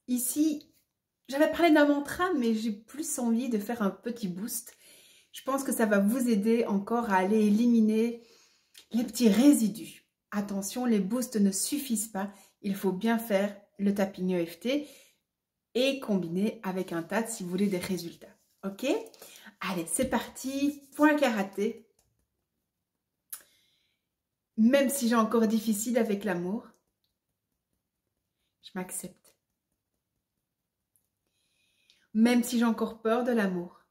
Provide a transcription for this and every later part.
Ici, j'avais parlé d'un mantra, mais j'ai plus envie de faire un petit boost. Je pense que ça va vous aider encore à aller éliminer les petits résidus. Attention, les boosts ne suffisent pas. Il faut bien faire le tapping EFT et combiner avec un TAT si vous voulez des résultats. Ok? Allez, c'est parti. Point karaté. Même si j'ai encore difficile avec l'amour, je m'accepte. Même si j'ai encore peur de l'amour,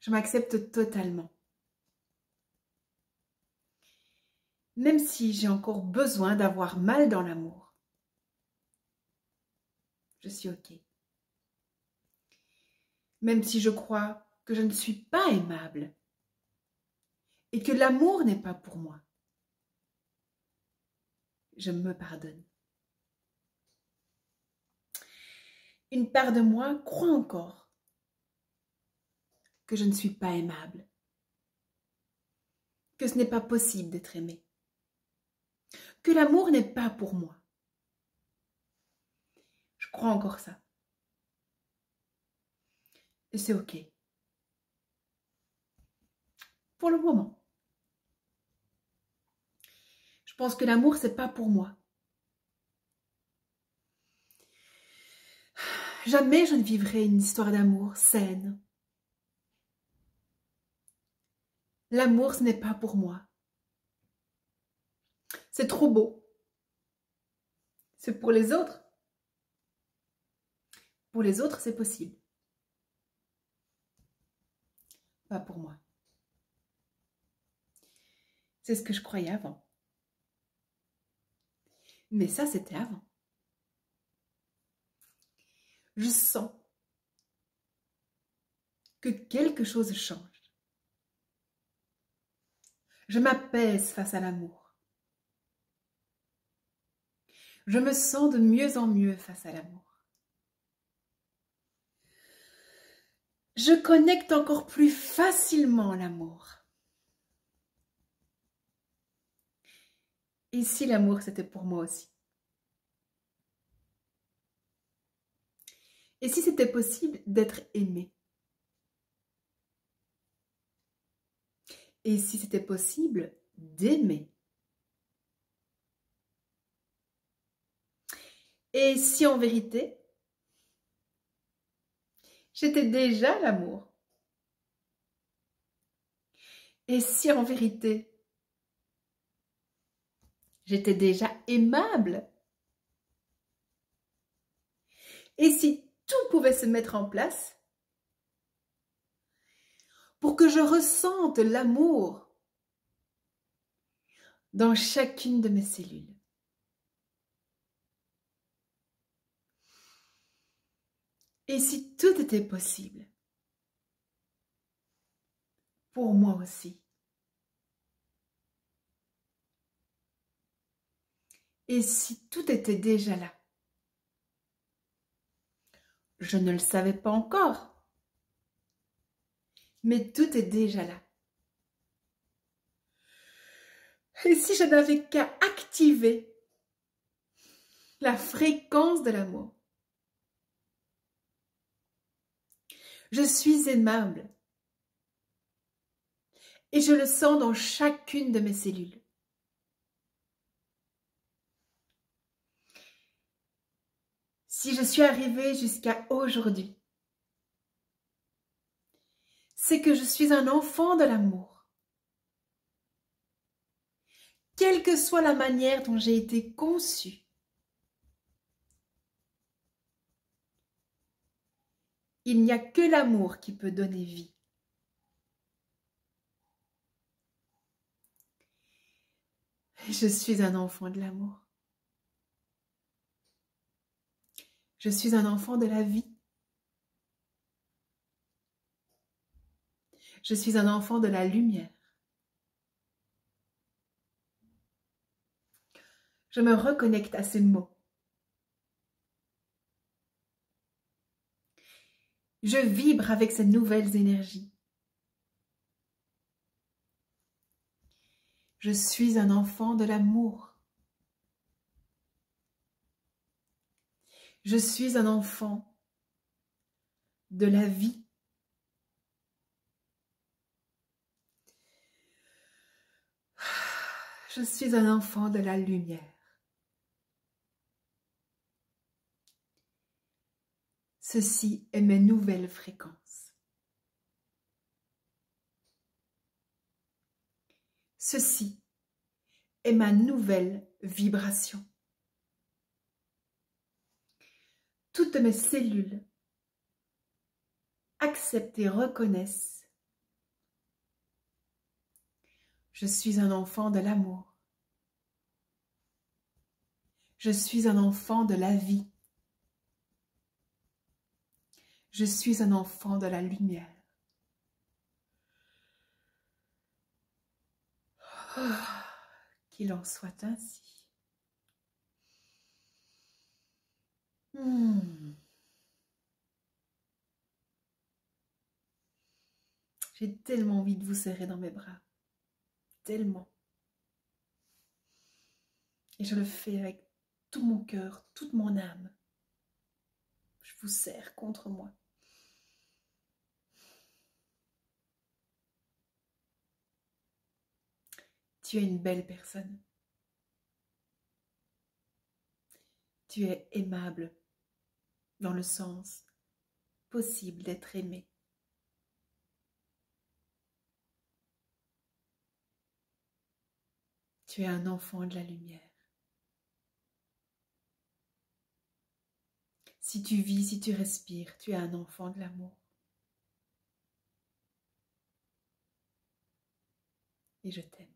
je m'accepte totalement. Même si j'ai encore besoin d'avoir mal dans l'amour, je suis ok. Même si je crois que je ne suis pas aimable et que l'amour n'est pas pour moi, je me pardonne. Une part de moi croit encore que je ne suis pas aimable, que ce n'est pas possible d'être aimé, que l'amour n'est pas pour moi. Je crois encore ça. Et c'est ok. Pour le moment. Je pense que l'amour, c'est pas pour moi. Jamais je ne vivrai une histoire d'amour saine. L'amour, ce n'est pas pour moi. C'est trop beau. C'est pour les autres. Pour les autres, c'est possible. Pas pour moi. C'est ce que je croyais avant. Mais ça, c'était avant. Je sens que quelque chose change. Je m'apaise face à l'amour. Je me sens de mieux en mieux face à l'amour. Je connecte encore plus facilement l'amour. Et si l'amour, c'était pour moi aussi? Et si c'était possible d'être aimé? Et si c'était possible d'aimer? Et si en vérité, j'étais déjà l'amour? Et si en vérité, j'étais déjà aimable? Et si tout pouvait se mettre en place pour que je ressente l'amour dans chacune de mes cellules? Et si tout était possible pour moi aussi? Et si tout était déjà là? Je ne le savais pas encore, mais tout est déjà là. Et si je n'avais qu'à activer la fréquence de l'amour? Je suis aimable et je le sens dans chacune de mes cellules. Si je suis arrivée jusqu'à aujourd'hui, c'est que je suis un enfant de l'amour. Quelle que soit la manière dont j'ai été conçue, il n'y a que l'amour qui peut donner vie. Je suis un enfant de l'amour. Je suis un enfant de la vie. Je suis un enfant de la lumière. Je me reconnecte à ces mots. Je vibre avec ces nouvelles énergies. Je suis un enfant de l'amour. Je suis un enfant de la vie. Je suis un enfant de la lumière. Ceci est mes nouvelles fréquences. Ceci est ma nouvelle vibration. Toutes mes cellules acceptent et reconnaissent. Je suis un enfant de l'amour. Je suis un enfant de la vie. Je suis un enfant de la lumière. Oh, qu'il en soit ainsi. J'ai tellement envie de vous serrer dans mes bras. Tellement. Et je le fais avec tout mon cœur, toute mon âme. Je vous serre contre moi. Tu es une belle personne. Tu es aimable dans le sens possible d'être aimé. Tu es un enfant de la lumière. Si tu vis, si tu respires, tu es un enfant de l'amour. Et je t'aime.